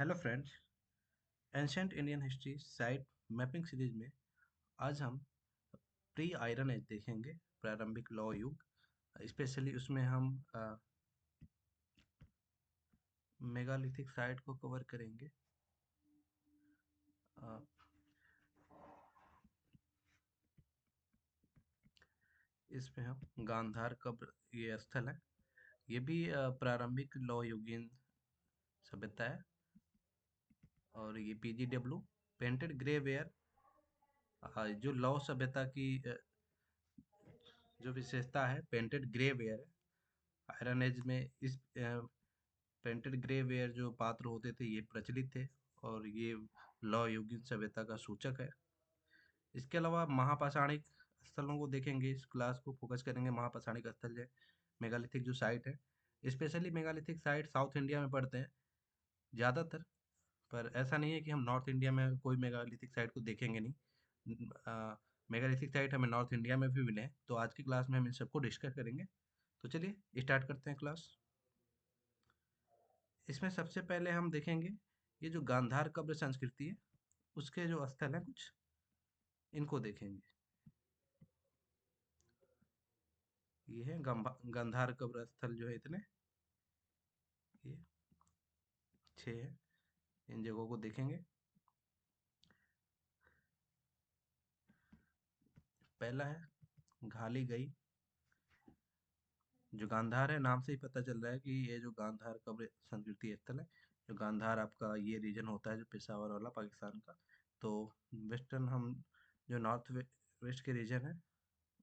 Hello friends. Ancient Indian history site mapping series में आज हम प्री आयरन एज देखेंगे, प्रारंभिक लौह युग। स्पेशली उसमें हम मेगालिथिक साइट को कवर करेंगे। अ, इसमें हम गांधार कब्र, ये स्थल है। ये भी प्रारंभिक लौह युगीन सभ्यता है। और ये पीजीडब्ल्यू पेंटेड ग्रे वेयर, जो लौह सभ्यता की जो विशेषता है, पेंटेड ग्रे वेयर है। आयरन एज में इस पेंटेड ग्रे वेयर जो पात्र होते थे ये प्रचलित थे, और ये लौह युगीन सभ्यता का सूचक है। इसके अलावा महापाषाणिक स्थलों को देखेंगे। इस क्लास को फोकस करेंगे महापाषाणिक स्थल है, मेगालिथिक जो साइट है। Specially megalithic site south India में पड़ते हैं ज़्यादातर, पर ऐसा नहीं है कि हम नॉर्थ इंडिया में कोई मेगालिथिक साइट को देखेंगे नहीं। मेगालिथिक साइट हमें नॉर्थ इंडिया में भी मिले हैं, तो आज की क्लास में हम इन सबको डिस्कस करेंगे। तो चलिए स्टार्ट करते हैं क्लास। इसमें सबसे पहले हम देखेंगे ये जो गांधार कब्र संस्कृति है, उसके जो स्थल हैं कुछ, इनको देखेंगे। ये है गांधार कब्र स्थल, जो है इतने, ये 6 है। इन जगहों को देखेंगे। पहला है घाली गई। जो गांधार है, नाम से ही पता चल रहा है कि ये जो गांधार कब्र संस्कृति स्थल है। जो गांधार आपका ये रीजन होता है जो पेशावर वाला पाकिस्तान का। तो वेस्टर्न हम जो नॉर्थ वेस्ट के रीजन है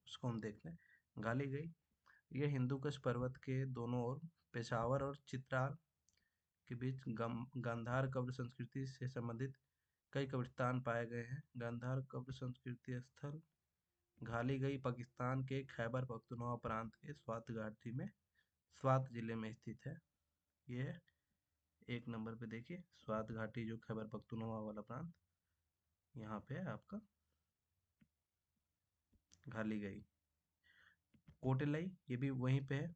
उसको हम देखते हैं। घाली गई ये हिंदू कुश पर्वत के दोनों ओर पेशावर और चित्राल के बीच गांधार कब्र संस्कृति से संबंधित कई कब्रिस्तान पाए गए हैं। गांधार कब्र संस्कृति स्थल घाली गई पाकिस्तान के खैबर पख्तूनख्वा प्रांत के स्वात घाटी में स्वात जिले में स्थित है। ये एक नंबर पे देखिए, स्वात घाटी जो खैबर पख्तूनख्वा वाला प्रांत, यहाँ पे है आपका घाली गई। कोटलाई ये भी वहीं पे है।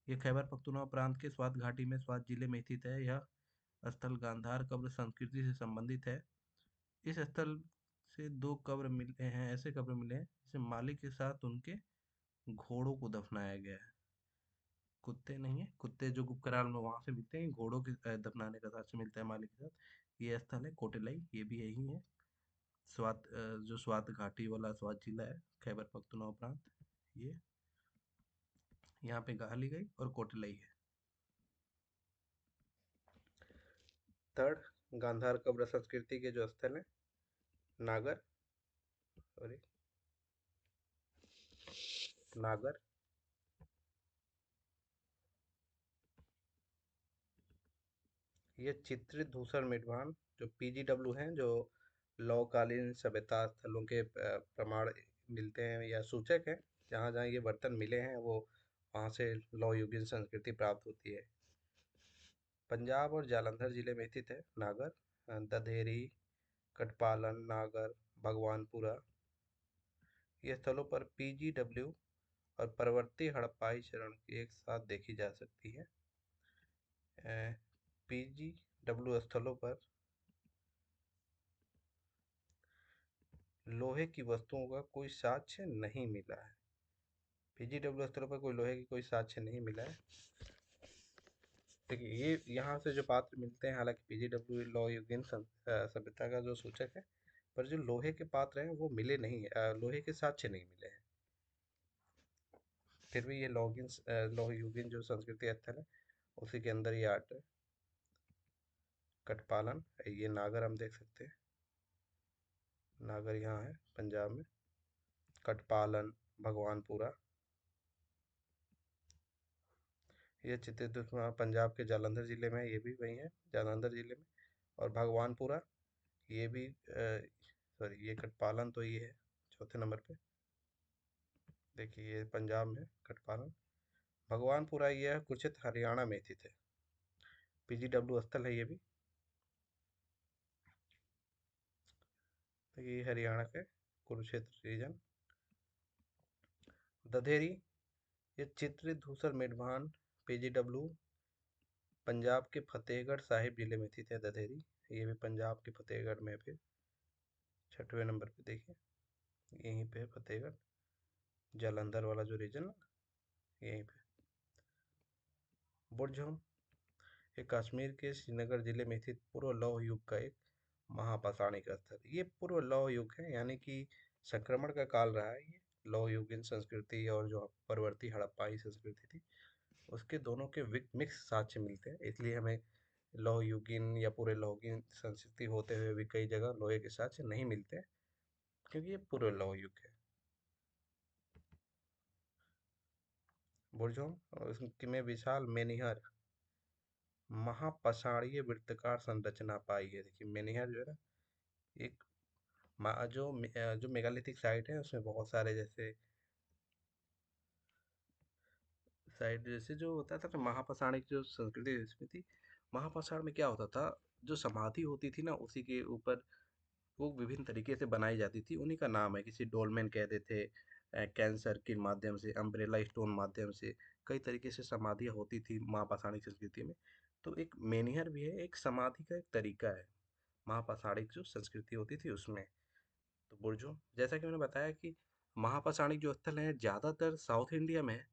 ये खैबर पख्तूनख्वा प्रांत के स्वात घाटी में स्वात जिले में स्थित है। यह स्थल गांधार कब्र संस्कृति से संबंधित है। इस स्थल से दो कब्र मिले हैं, ऐसे कब्र मिले हैं जिसे मालिक के साथ उनके घोड़ों को दफनाया गया है। कुत्ते नहीं है, कुत्ते जो गुप्तकाल में वहां से मिलते हैं, घोड़ों के दफनाने का साथ से मिलता है मालिक के साथ। ये स्थल है कोटलाई, ये भी यही है। जो स्वात घाटी वाला स्वात जिला है, खैबर पख्तूनख्वा प्रांत, ये यहाँ पे गाली गई और कोटलाई है। थर्ड, गांधार कब्र संस्कृति के जो स्थल है, नागर, सॉरी, नागर, ये चित्रित धूसर मेढवान जो पीजीडब्ल्यू हैं, जो लौहकालीन सभ्यता स्थलों के प्रमाण मिलते हैं या सूचक हैं। जहाँ जहाँ ये बर्तन मिले हैं वो वहाँ से लौह युगीन संस्कृति प्राप्त होती है। पंजाब और जालंधर जिले में स्थित है नागर। दधेरी, कटपालन, नागर, भगवानपुरा, ये स्थलों पर पीजीडब्ल्यू और परवर्ती हड़प्पाई चरण की एक साथ देखी जा सकती है। पीजीडब्ल्यू स्थलों पर लोहे की वस्तुओं का कोई साक्ष्य नहीं मिला है। पीजीडब्ल्यू स्थलों पर कोई लोहे की कोई साक्ष्य नहीं मिला है। देखिए, ये यहाँ से जो पात्र मिलते हैं, हालांकि पीजीडब्ल्यू लौह युगीन सभ्यता का जो सूचक है, पर जो लोहे के पात्र हैं वो मिले नहीं, लोहे के साक्ष्य नहीं मिले हैं। फिर भी ये लौह युगीन जो संस्कृति स्थल है उसी के अंदर ये आर्ट है। कटपालन, ये नागर हम देख सकते हैं। नागर यहाँ है पंजाब में। कटपालन, भगवानपुरा, ये चित्तौड़गढ़ पंजाब के जालंधर जिले में है, ये भी वही है जालंधर जिले में। और भगवानपुरा, ये भी सॉरी, ये कटपालन तो ये है चौथे नंबर पे। देखिए ये पंजाब में कटपालन। भगवानपुरा ये है कुरुक्षेत्र हरियाणा में स्थित है। पीजीडब्ल्यू स्थल है ये भी। तो ये हरियाणा के कुरुक्षेत्र रीजन। दधेरी, ये चित्रित धूसर मेढवान, पीजीडब्ल्यू पंजाब के फतेहगढ़ साहिब जिले में स्थित है ददेरी। ये भी पंजाब के फतेहगढ़ में फिर 6वें नंबर पे देखिए, यहीं पे है फतेहगढ़, जालंधर वाला जो रीजन है यहीं पे। बुरजोम, ये कश्मीर के श्रीनगर जिले में स्थित पूर्व लौह युग का एक महापाषाणिक स्थल। ये पूर्व लौह युग है, यानी कि संक्रमण का काल रहा है ये। लौह युगीन संस्कृति और जो परवर्ती हड़प्पाई संस्कृति थी, उसके दोनों के मिक्स साक्ष्य मिलते हैं, इसलिए हमें लौह युगीन या पूरे लौहयुगीन संस्कृति होते हुए भी कई जगह लोहे के साक्ष्य नहीं मिलते हैं, क्योंकि ये पूर्व लौह युग है। बुरजोम, और उसमें विशाल मेनिहर महापसारणीय वृत्ताकार संरचना पाई है। देखिए मेनिहर जो है ना, एक जो मेगालिथिक साइट है उसमें बहुत सारे जैसे साइट जैसे जो होता था ना, महापाषाणिक जो संस्कृति इसमें थी। महापाषाण में क्या होता था, जो समाधि होती थी ना उसी के ऊपर वो विभिन्न तरीके से बनाई जाती थी, उन्हीं का नाम है। किसी डोलमेन कहते थे, कैंसर के माध्यम से, अम्ब्रेला स्टोन माध्यम से, कई तरीके से समाधियाँ होती थी महापाषाणिक संस्कृति में। तो एक मेनिहर भी है, एक समाधि का एक तरीका है महापाषाणिक जो संस्कृति होती थी उसमें। तो बुर्जो, जैसा कि मैंने बताया कि महापाषाणिक जो स्थल हैं ज़्यादातर साउथ इंडिया में है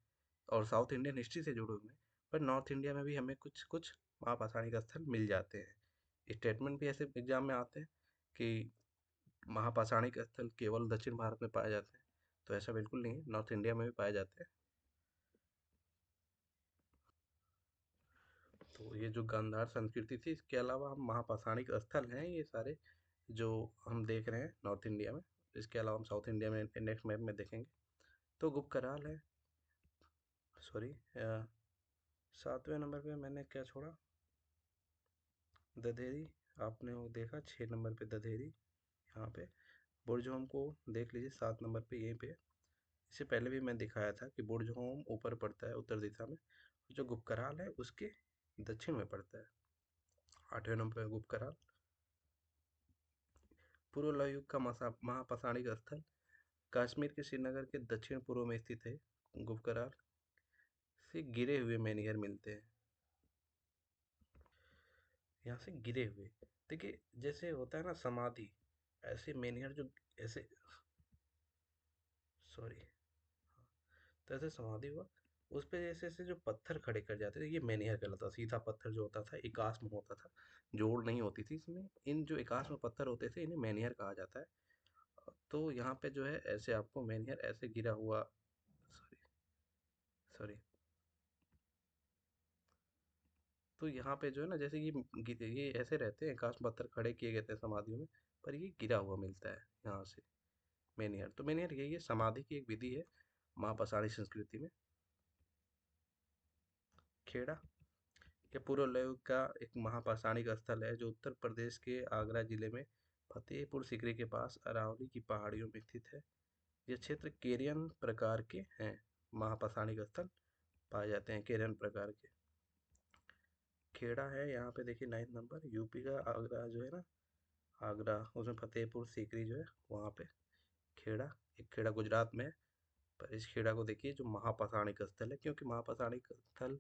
और साउथ इंडियन हिस्ट्री से जुड़े हुए हैं, पर नॉर्थ इंडिया में भी हमें कुछ कुछ महापाषाणिक स्थल मिल जाते हैं। स्टेटमेंट भी ऐसे एग्जाम में आते हैं कि महापाषाणिक स्थल केवल दक्षिण भारत में पाए जाते हैं, तो ऐसा बिल्कुल नहीं है, नॉर्थ इंडिया में भी पाए जाते हैं। तो ये जो गांधार संस्कृति थी, इसके अलावा हम महापाषाणिक स्थल हैं ये सारे जो हम देख रहे हैं नॉर्थ इंडिया में। इसके अलावा हम साउथ इंडिया में नेक्स्ट मैप में देखेंगे। तो गुप्त कराल है, सॉरी, 7वें नंबर पे मैंने क्या छोड़ा, ददेरी। आपने वो देखा 6 नंबर पे ददेरी, यहाँ पे। बुर्ज को देख लीजिए 7 नंबर पे यहीं पे है। इससे पहले भी मैं दिखाया था कि बुर्ज होम ऊपर पड़ता है उत्तर दिशा में, जो गुप्त कराल है उसके दक्षिण में पड़ता है। 8वें नंबर पे गुप्त कराल, पूर्व लौह युग का महापाषाणिक स्थल, कश्मीर के श्रीनगर के दक्षिण पूर्व में स्थित है। गुप्त कराल से गिरे हुए मेनियर मिलते हैं, यहाँ से गिरे हुए। देखिए जैसे होता है ना समाधि, ऐसे मेनियर जो ऐसे, सॉरी, तो ऐसे समाधि हुआ, उस पे जैसे ऐसे जो पत्थर खड़े कर जाते थे, ये मेनियर कहलाता। सीधा पत्थर जो होता था एकाश में होता था, जोड़ नहीं होती थी इसमें। इन जो एकाश में पत्थर होते थे इन्हें मेनियर कहा जाता है। तो यहाँ पे जो है ऐसे आपको मेनियर ऐसे गिरा हुआ, सॉरी सॉरी, तो यहाँ पे जो है ना, जैसे ये ऐसे रहते हैं, एकाश में पत्थर खड़े किए गए थे समाधियों में, पर ये गिरा हुआ मिलता है यहाँ से मेनियर। तो मेनियर यही है, समाधि की एक विधि है महापाषाणी संस्कृति में। खेड़ा, ये पूर्व लौह का एक महापाषाणिक स्थल है जो उत्तर प्रदेश के आगरा जिले में फतेहपुर सीकरी के पास अरावली की पहाड़ियों में स्थित है। ये क्षेत्र केरियन प्रकार के हैं, महापाषाणिक स्थल पाए जाते हैं केरियन प्रकार के। खेड़ा है यहाँ पे देखिए 9 नंबर, यूपी का आगरा जो है ना, आगरा उसमें फतेहपुर सीकरी जो है वहाँ पे खेड़ा। एक खेड़ा गुजरात में है, पर इस खेड़ा को देखिए जो महापाषाणिक स्थल है, क्योंकि महापाषाणिक स्थल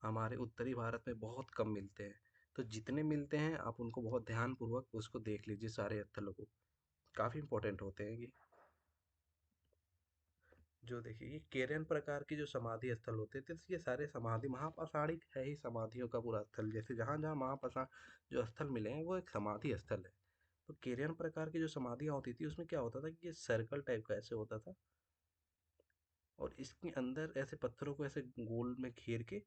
हमारे उत्तरी भारत में बहुत कम मिलते हैं। तो जितने मिलते हैं आप उनको बहुत ध्यानपूर्वक उसको देख लीजिए, सारे स्थलों को, काफ़ी इंपॉर्टेंट होते हैं ये। जो देखिए ये केरन प्रकार की जो समाधि स्थल होते थे, तो ये सारे समाधि महापाषाणिक है ही, समाधियों का पूरा स्थल। जैसे जहाँ जहाँ महापाषाण जो स्थल मिले हैं वो एक समाधि स्थल है। तो केरियन प्रकार की जो समाधियाँ होती थी उसमें क्या होता था कि ये सर्कल टाइप का ऐसे होता था, और इसके अंदर ऐसे पत्थरों को ऐसे गोल में घेर के,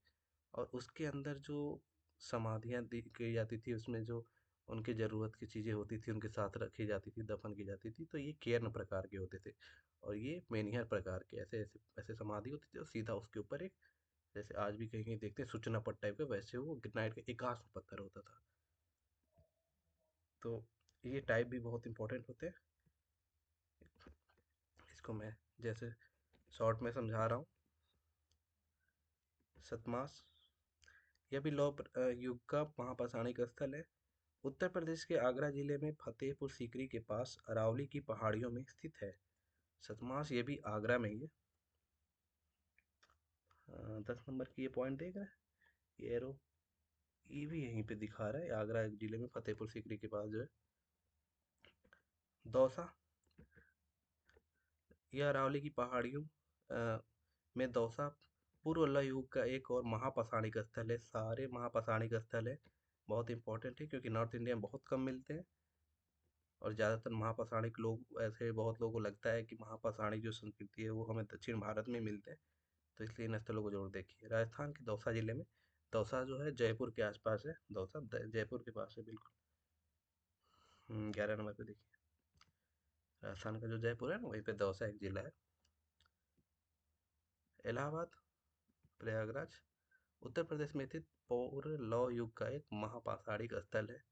और उसके अंदर जो समाधियाँ की जाती थी, उसमें जो उनकी ज़रूरत की चीज़ें होती थी उनके साथ रखी जाती थी, दफन की जाती थी। तो ये केर्न प्रकार के होते थे, और ये मेनिहर प्रकार के ऐसे ऐसे ऐसे समाधि होती थी, और सीधा उसके ऊपर एक, जैसे आज भी कहीं कहीं देखते हैं सूचना पट टाइप का, वैसे वो ग्रेनाइट का एकाश में पत्थर होता था। तो ये टाइप भी बहुत इंपॉर्टेंट होते हैं। इसको मैं जैसे शॉर्ट में समझा रहा हूँ। सतमास, यह भी युग का महापाषाणिक स्थल है। उत्तर प्रदेश के आगरा जिले में फतेहपुर सीकरी के पास अरावली की पहाड़ियों में स्थित है। सतमास ये भी आगरा में ही है। 10 नंबर की ये पॉइंट देख रहे हैं, ये एरो, ये भी यहीं पे दिखा रहा है, आगरा जिले में फतेहपुर सीकरी के पास जो है दौसा। यह अरावली की पहाड़ियों में दौसा पूर्व लौह युग का एक और महापाषाणिक स्थल है। सारे महापाषाणिक स्थल है, बहुत इंपॉर्टेंट है क्योंकि नॉर्थ इंडिया में बहुत कम मिलते हैं। और ज़्यादातर महापाषाणिक लोग, ऐसे बहुत लोगों को लगता है कि महापाषाणिक जो संस्कृति है वो हमें दक्षिण भारत में मिलते हैं, तो इसलिए इन स्थलों को जरूर देखिए। राजस्थान के दौसा जिले में, दौसा जो है जयपुर के आसपास है, दौसा जयपुर के पास है बिल्कुल। 11 नंबर पे देखिए, राजस्थान का जो जयपुर है ना वहीं पे दौसा एक जिला है। इलाहाबाद, प्रयागराज, उत्तर प्रदेश में स्थित पूर्व लौह युग का एक महापाषाणिक स्थल है।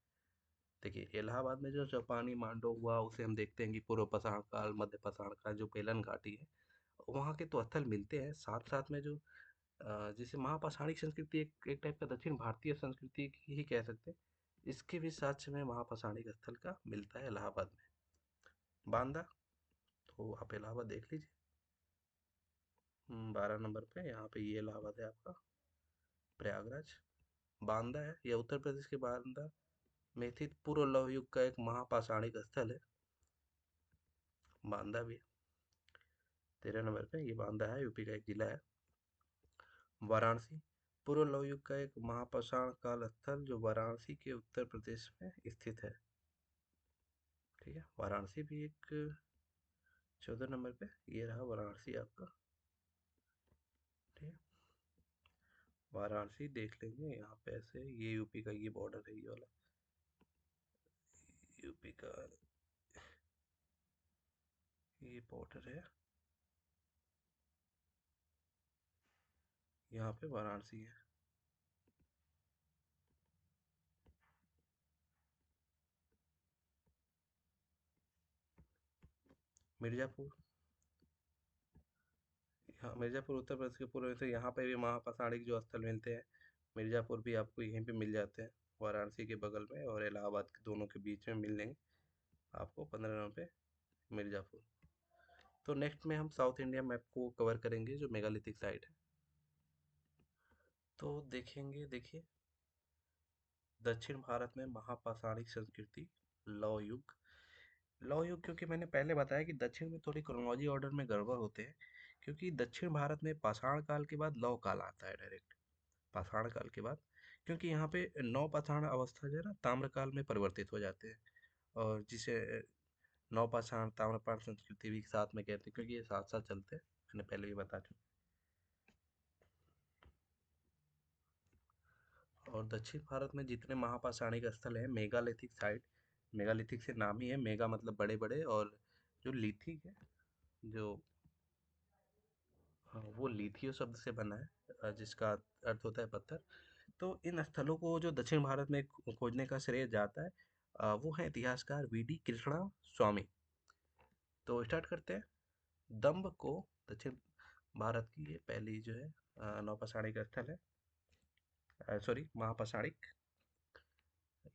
देखिए इलाहाबाद में जो जापानी मांडो हुआ उसे हम देखते हैं कि पूर्व पाषाण काल, मध्य पाषाण काल, जो पेलन घाटी है वहाँ के तो स्थल मिलते हैं। साथ साथ में जो जिसे महापाषाणिक संस्कृति एक टाइप का दक्षिण भारतीय संस्कृति ही कह सकते हैं, इसके भी साक्ष्य में महापाषाणिक स्थल का मिलता है इलाहाबाद में। बांदा, तो आप इलाहाबाद देख लीजिए। 12 नंबर पे यहाँ पे ये इलाहाबाद है आपका। प्रयागराज, बांदा है, यह उत्तर प्रदेश के बांदा में स्थित पूर्व लौह युग का एक महापाषाणिक स्थल है। बांदा भी 13 नंबर पे, ये बांदा है, यूपी का एक जिला है। वाराणसी, पूर्व लौह युग का एक महापाषाण काल स्थल जो वाराणसी के उत्तर प्रदेश में स्थित है। ठीक है, वाराणसी भी एक 14 नंबर पे, ये रहा वाराणसी आपका। ठीक है, वाराणसी देख लेंगे यहाँ पे ऐसे, ये यूपी का ये बॉर्डर है, ये वाला यूपी का ये बॉर्डर है, यहाँ पे वाराणसी है। मिर्जापुर, हाँ मिर्जापुर उत्तर प्रदेश के पूर्व में, तो यहाँ पे भी महापाषाणिक जो स्थल मिलते हैं, मिर्जापुर भी आपको यहीं पे मिल जाते हैं, वाराणसी के बगल में और इलाहाबाद के दोनों के बीच में मिल लेंगे आपको। 15 नंबर पे मिर्जापुर। तो नेक्स्ट में हम साउथ इंडिया मैप को कवर करेंगे जो मेगालिथिक साइट है। तो देखेंगे, देखिए दक्षिण भारत में महापाषाणिक संस्कृति, लौह युग। लौह युग क्योंकि मैंने पहले बताया कि दक्षिण में थोड़ी क्रोनोलॉजी ऑर्डर में गड़बड़ होते हैं, क्योंकि दक्षिण भारत में पाषाण काल के बाद लौह काल आता है डायरेक्ट, पाषाण काल के बाद। क्योंकि यहाँ पे नौ पाषाण अवस्था जो है ना ताम्र काल में परिवर्तित हो जाते हैं, और जिसे नौ पाषाण ताम्रपाण संस्कृति भी साथ में कहते हैं, क्योंकि ये साथ साथ चलते हैं, मैंने पहले भी बता चुका। और दक्षिण भारत में जितने महापाषाणिक स्थल हैं, मेगालिथिक साइट, मेगालिथिक से नाम ही है, मेगा मतलब बड़े बड़े, और जो लिथिक है, जो हाँ, वो लिथियो शब्द से बना है, जिसका अर्थ होता है पत्थर। तो इन स्थलों को जो दक्षिण भारत में खोजने का श्रेय जाता है, वो है इतिहासकार वीडी कृष्णा स्वामी। तो स्टार्ट करते हैं। दम्ब को दक्षिण भारत की ये पहली जो है नौपाषाणिक स्थल है, सॉरी महापाषाणिक।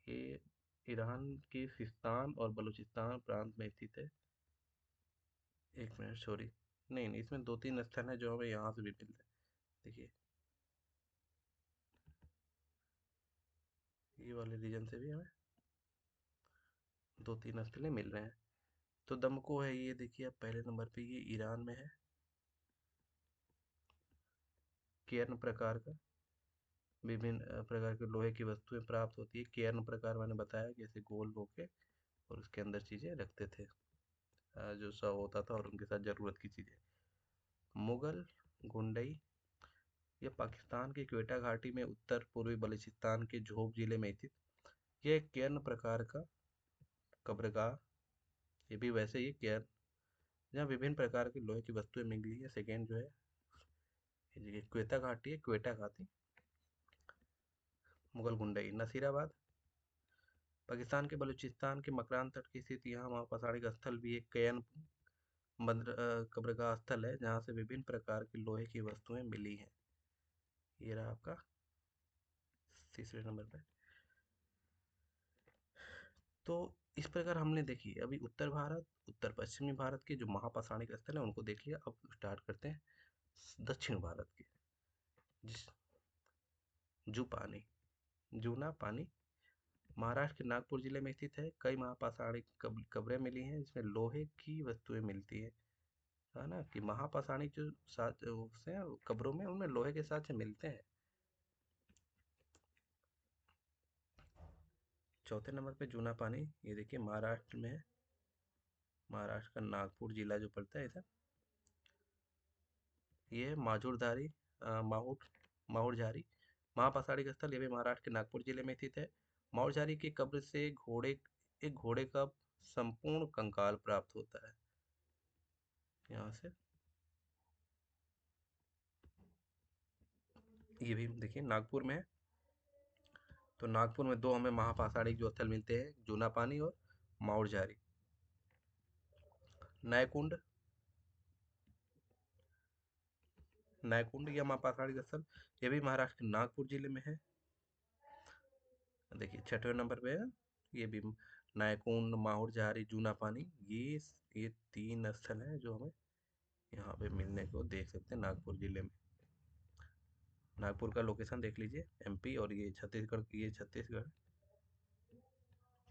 ये ईरान के सिस्तान और बलूचिस्तान प्रांत में स्थित है। एक मिनट, सॉरी, नहीं नहीं, इसमें दो तीन स्थल हैं जो हमें यहाँ से भी मिलते हैं। देखिए ये वाले रीजन से भी हमें दो तीन स्थलें मिल रहे हैं। तो दमको है, ये देखिए आप पहले नंबर पे, ये ईरान में है। केर्न प्रकार का, विभिन्न प्रकार के लोहे की वस्तुएं प्राप्त होती है। केर्न प्रकार मैंने बताया कि ऐसे गोल होके और उसके अंदर चीजें रखते थे, जो सब होता था और उनके साथ जरूरत की चीजें। मुगल गुंडई, ये पाकिस्तान की क्वेटा घाटी में उत्तर पूर्वी बलूचिस्तान के झोब जिले में स्थित यह एक केर्न प्रकार का कब्रगाह। ये भी वैसे ही केर्न, जहाँ विभिन्न प्रकार की लोहे की वस्तुएं मिली है। सेकेंड जो है ये देखिए क्वेता घाटी है, क्वेटा घाटी। मुगल गुंडई, नसीराबाद, पाकिस्तान के बलूचिस्तान के मकरान तट की स्थित यहाँ महापाषाणिक स्थल भी एक कयन कब्रगाह स्थल है, जहाँ से विभिन्न प्रकार की लोहे की वस्तुएं मिली हैं। ये रहा आपका तीसरे नंबर पे। तो इस प्रकार हमने देखी अभी उत्तर भारत, उत्तर पश्चिमी भारत के जो महापाषाणिक स्थल है उनको देख लिया। अब स्टार्ट करते हैं दक्षिण भारत के, जिस जूपानी, जूना पानी महाराष्ट्र के नागपुर जिले में स्थित है। कई महापाषाणिक कब्रें मिली हैं जिसमें लोहे की वस्तुएं मिलती है ना, कि महापाषाणिक जो साथ से कब्रों में उनमें लोहे के साथ से मिलते हैं। चौथे नंबर पे जूना पानी, ये देखिए महाराष्ट्र में है। महाराष्ट्र का नागपुर जिला जो पड़ता है इधर, ये माजूरधारी माहूर माहूरझारी महापाषाणिक स्थल, ये भी महाराष्ट्र के नागपुर जिले में स्थित है। माहूरझारी की कब्र से एक घोड़े का संपूर्ण कंकाल प्राप्त होता है यहाँ से। ये भी देखिए नागपुर में है। तो नागपुर में दो हमें महापाषाणिक जो स्थल मिलते हैं, जूना पानी और माउरझारी। न्यायकुंड, न्यायकुंड या महापाषाणिक स्थल, ये भी महाराष्ट्र के नागपुर जिले में है। देखिए छठवें नंबर पे है, ये भी न्यायकुंड, माहुरझारी, जूना पानी, ये तीन स्थल हैं जो हमें यहाँ पे मिलने को देख सकते हैं नागपुर जिले में। नागपुर का लोकेशन देख लीजिए, एमपी, और ये छत्तीसगढ़, ये छत्तीसगढ़,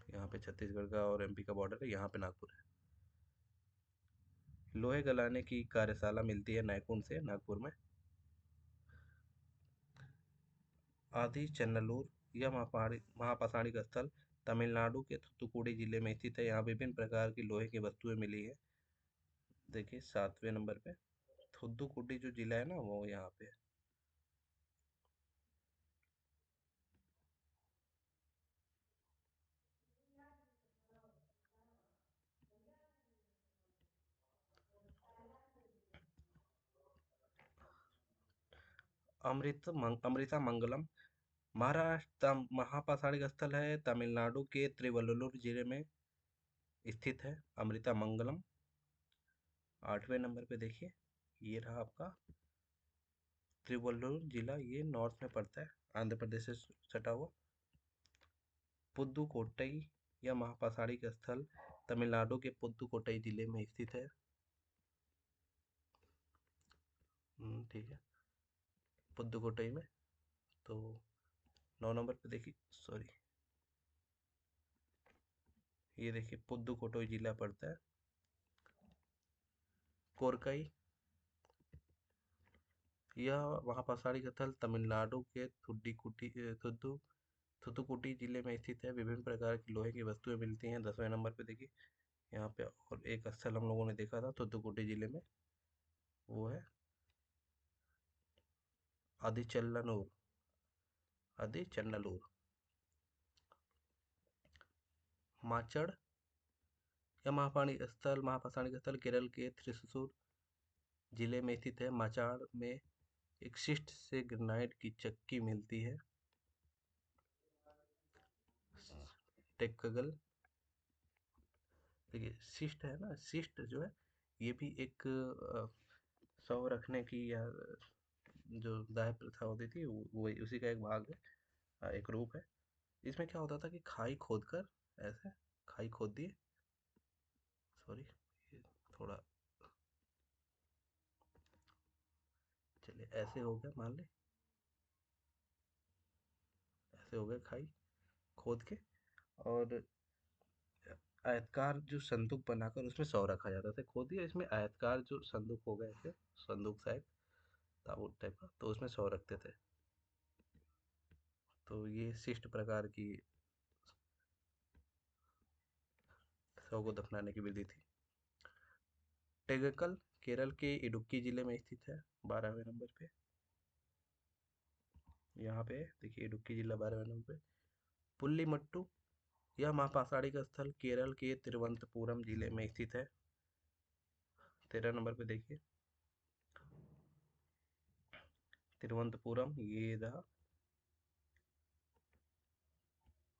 यहाँ पे छत्तीसगढ़ का और एमपी का बॉर्डर है, यहाँ पे नागपुर है। लोहे गलाने की कार्यशाला मिलती है नायकुंड से नागपुर में। आदि चन्नलूर यह महापाषाणिक स्थल तमिलनाडु के थूथुकुडी जिले में स्थित है। यहाँ विभिन्न प्रकार की लोहे की वस्तुएं मिली है। देखिए सातवें नंबर पे थूथुकुडी जो जिला है ना, वो यहाँ पे है। अमृता मंगलम महाराष्ट्र महापाषाणिक स्थल है, तमिलनाडु के तिरुवल्लुर जिले में स्थित है अमृता मंगलम। आठवें नंबर पे देखिए, ये रहा आपका तिरुवल्लुर जिला, ये नॉर्थ में पड़ता है, आंध्र प्रदेश से सटा हुआ। पुदुकोट्टई यह महापाषाणिक स्थल तमिलनाडु के पुदुकोट्टई जिले में स्थित है। ठीक है, पुदुकोट्टई में। तो 9 नंबर पे देखिए, सॉरी, ये देखिए पुदुकोट्टई जिला पड़ता है। कोरकई यह महापाषाणिक स्थल तमिलनाडु के थुथुकुडी जिले में स्थित है। विभिन्न प्रकार की लोहे की वस्तुएं मिलती हैं। 10वें नंबर पे देखिए, यहाँ पे और एक स्थल हम लोगों ने देखा था थुथुकुडी जिले में, वो है आदिचल्लनूर, आदिचन्नलूर। माचड़ यह महापाषाणिक स्थल केरल के थ्रिसुर जिले में स्थित है। माचाड़ में एक शिस्ट से ग्रेनाइट की चक्की मिलती है। टेक्कगल, देखिए शिस्ट है ना, शिस्ट जो है ये भी एक शव रखने की या जो दाह प्रथा होती थी वो उसी का एक भाग है, एक रूप है। इसमें क्या होता था कि खाई खोद कर, ऐसे खाई खोद दिए, सॉरी, ये थोड़ा, चलिए ऐसे हो गया मान ले, ऐसे हो गया खाई खोद के, और आयतकार जो संदूक बनाकर उसमें सौ रखा जाता था। खोद दिया, इसमें आयतकार जो संदूक हो गए थे, संदूक शायद ताबूत टाइप का, तो उसमें सौ रखते थे। तो ये शिष्ट प्रकार की शव को दफनाने की विधि थी। टेगकल केरल के इडुक्की जिले में स्थित है, 12वें नंबर पे। यहाँ पे देखिए इडुक्की जिला 12वें नंबर पे। पुल्लीमट्टू यह महापाषाणिक स्थल केरल के तिरुवनंतपुरम जिले में स्थित है। 13 नंबर पे देखिए तिरुवनंतपुरम, ये रहा।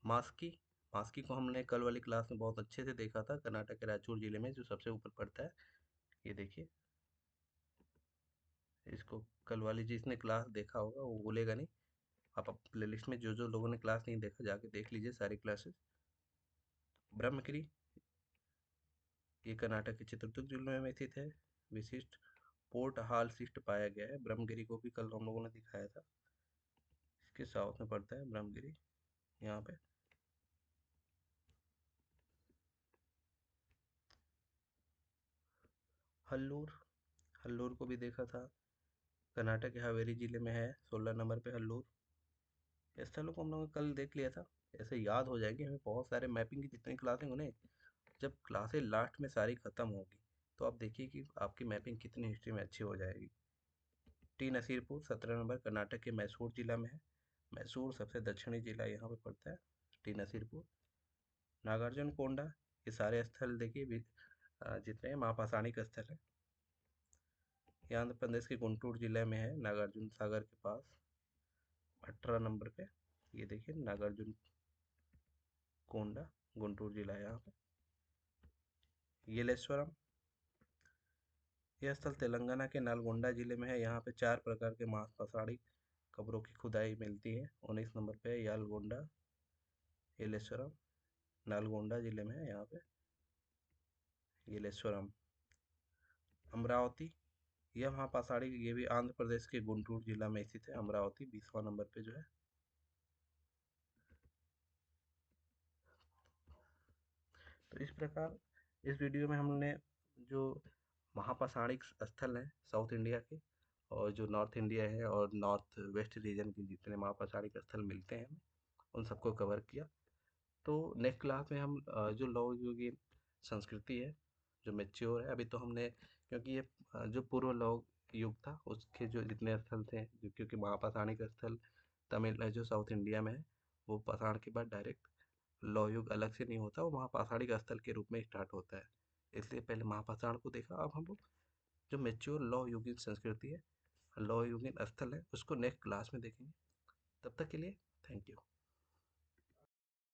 मास्की, मास्की को हमने कल वाली क्लास में बहुत अच्छे से देखा था, कर्नाटक के रायचूर जिले में जो सबसे ऊपर पड़ता है। ये देखिए, इसको कल वाली जिसने क्लास देखा होगा वो भूलेगा नहीं। आप प्लेलिस्ट में जो जो लोगों ने क्लास नहीं देखा जाके देख लीजिए सारी क्लासेस। ब्रह्मगिरी, ये कर्नाटक के चित्रदुर्ग जिले में स्थित है। विशिष्ट पोर्ट हाल शिस्ट पाया गया है। ब्रह्मगिरी को भी कल हम लोगों ने दिखाया था, इसके साउथ में पड़ता है ब्रह्मगिरी। यहाँ पे। हल्लूर, हल्लूर को भी देखा था, कर्नाटक के हावेरी जिले में है, 16 नंबर पे हल्लूर। इस स्थलों को हम लोगों ने कल देख लिया था। ऐसे याद हो जाएगी हमें, बहुत सारे मैपिंग की जितनी क्लासें उन्हें, जब क्लासें लास्ट में सारी खत्म होगी तो आप देखिए कि आपकी मैपिंग कितनी हिस्ट्री में अच्छी हो जाएगी। टी नसीरपुर 17 नंबर कर्नाटक के मैसूर जिला में है। मैसूर सबसे दक्षिणी जिला यहाँ पे पड़ता है, टी नसीरपुर। नागार्जुन कोंडा, ये सारे स्थल देखिए जितने महापाषाणिक स्थल है, ये आंध्र प्रदेश के गुंटूर जिले में है, नागार्जुन सागर के पास, 18 नंबर पे। ये देखिए नागार्जुन कोंडा, गुंटूर जिला है यहाँ पे। येलेश्वरम, यह स्थल तेलंगाना के नालगोंडा जिले में है। यहाँ पे 4 प्रकार के महापाषाणिक कब्रों की खुदाई मिलती है। 19 नंबर पे है यालगोंडा, येलेश्वरम, नालगोंडा जिले में है यहाँ पे येलेश्वरम। अमरावती, यह महापाषाणी, ये भी आंध्र प्रदेश के गुंटूर जिला में स्थित है। अमरावती 20वां नंबर पे जो है। तो इस प्रकार इस वीडियो में हमने जो महापाषाणिक स्थल हैं साउथ इंडिया के, और जो नॉर्थ इंडिया है और नॉर्थ वेस्ट रीजन के जितने महापाषाणिक स्थल मिलते हैं हमें, उन सबको कवर किया। तो नेक्स्ट क्लास में हम जो लौह युगीन संस्कृति है, जो मैच्योर है, अभी तो हमने, क्योंकि ये जो पूर्व लौह युग था उसके जो जितने स्थल थे, जो क्योंकि महापाषाणिक स्थल तमिल जो साउथ इंडिया में है, वो पाषाण के बाद डायरेक्ट लौह युग अलग से नहीं होता, वो महापाषाणिक स्थल के रूप में स्टार्ट होता है। इसलिए पहले महापाषाण को देखा, अब हम लोग जो मैच्योर लौह युगीन संस्कृति है, लौह युगीन स्थल है, उसको नेक्स्ट क्लास में देखेंगे। तब तक के लिए थैंक यू।